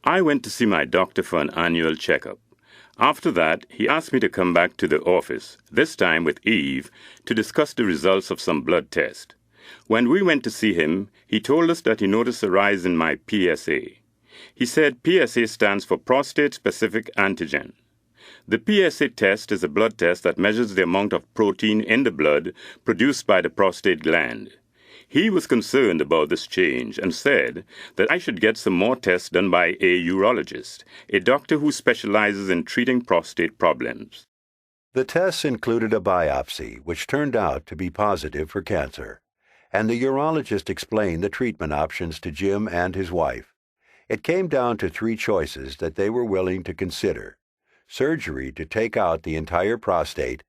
I went to see my doctor for an annual checkup. After that, he asked me to come back to the office, this time with Eve, to discuss the results of some blood test. When we went to see him, he told us that he noticed a rise in my PSA. He said PSA stands for prostate-specific antigen. The PSA test is a blood test that measures the amount of protein in the blood produced by the prostate gland. He was concerned about this change and said that I should get some more tests done by a urologist, a doctor who specializes in treating prostate problems. The tests included a biopsy, which turned out to be positive for cancer, and the urologist explained the treatment options to Jim and his wife. It came down to 3 choices that they were willing to consider: surgery to take out the entire prostate,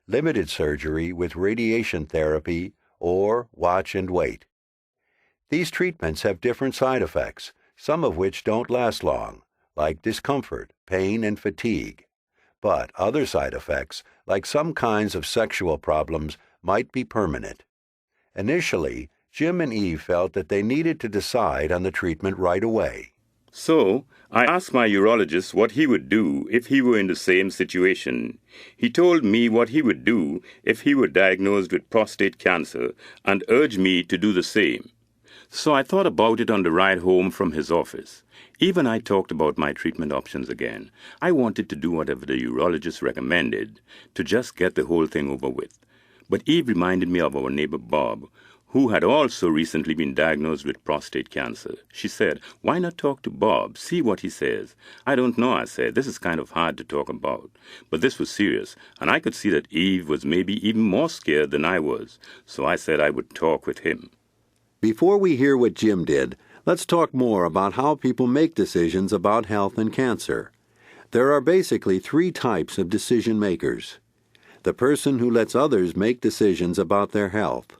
limited surgery with radiation therapy, or watch and wait. These treatments have different side effects, some of which don't last long, like discomfort, pain, and fatigue. But other side effects, like some kinds of sexual problems, might be permanent. Initially, Jim and Eve felt that they needed to decide on the treatment right away. So, I asked my urologist what he would do if he were in the same situation. He told me what he would do if he were diagnosed with prostate cancer and urged me to do the same. So I thought about it on the ride home from his office. Eve and I talked about my treatment options again. I wanted to do whatever the urologist recommended, to just get the whole thing over with. But Eve reminded me of our neighbor Bob, who had also recently been diagnosed with prostate cancer. She said, "Why not talk to Bob, see what he says?" "I don't know," I said. "This is kind of hard to talk about." But this was serious, and I could see that Eve was maybe even more scared than I was, so I said I would talk with him. Before we hear what Jim did, let's talk more about how people make decisions about health and cancer. There are basically 3 types of decision makers: the person who lets others make decisions about their health,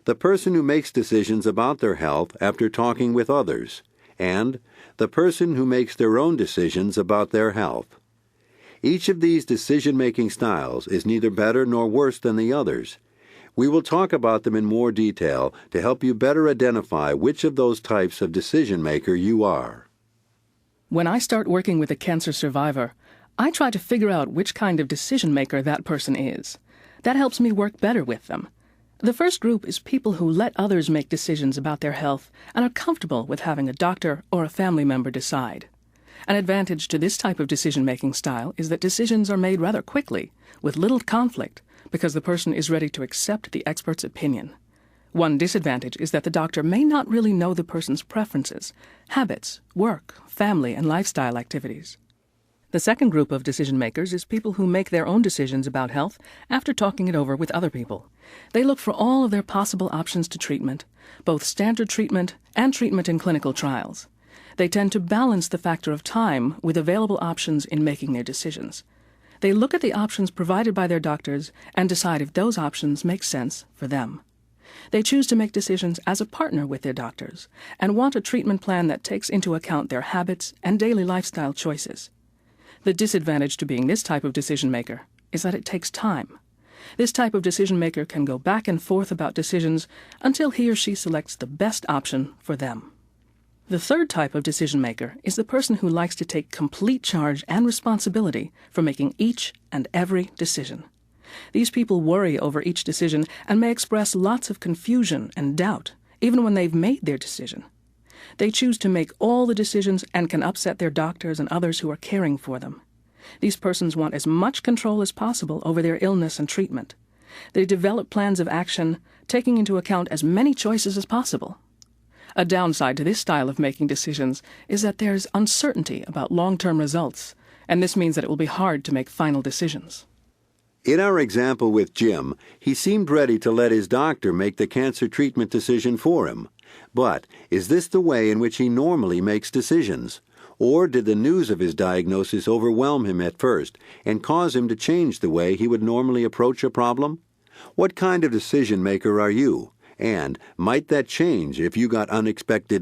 the person who makes decisions about their health after talking with others, and the person who makes their own decisions about their health. Each of these decision-making styles is neither better nor worse than the others. We will talk about them in more detail to help you better identify which of those types of decision-maker you are. When I start working with a cancer survivor, I try to figure out which kind of decision-maker that person is. That helps me work better with them. The first group is people who let others make decisions about their health and are comfortable with having a doctor or a family member decide. An advantage to this type of decision-making style is that decisions are made rather quickly, with little conflict, because the person is ready to accept the expert's opinion. One disadvantage is that the doctor may not really know the person's preferences, habits, work, family, and lifestyle activities. The second group of decision-makers is people who make their own decisions about health after talking it over with other people. They look for all of their possible options to treatment, both standard treatment and treatment in clinical trials. They tend to balance the factor of time with available options in making their decisions. They look at the options provided by their doctors and decide if those options make sense for them. They choose to make decisions as a partner with their doctors and want a treatment plan that takes into account their habits and daily lifestyle choices. The disadvantage to being this type of decision-maker is that it takes time. This type of decision-maker can go back and forth about decisions until he or she selects the best option for them. The third type of decision-maker is the person who likes to take complete charge and responsibility for making each and every decision. These people worry over each decision and may express lots of confusion and doubt, even when they've made their decision. They choose to make all the decisions and can upset their doctors and others who are caring for them. These persons want as much control as possible over their illness and treatment. They develop plans of action, taking into account as many choices as possible. A downside to this style of making decisions is that there's uncertainty about long-term results, and this means that it will be hard to make final decisions. In our example with Jim, he seemed ready to let his doctor make the cancer treatment decision for him. But is this the way in which he normally makes decisions? Or did the news of his diagnosis overwhelm him at first and cause him to change the way he would normally approach a problem? What kind of decision maker are you? And might that change if you got unexpected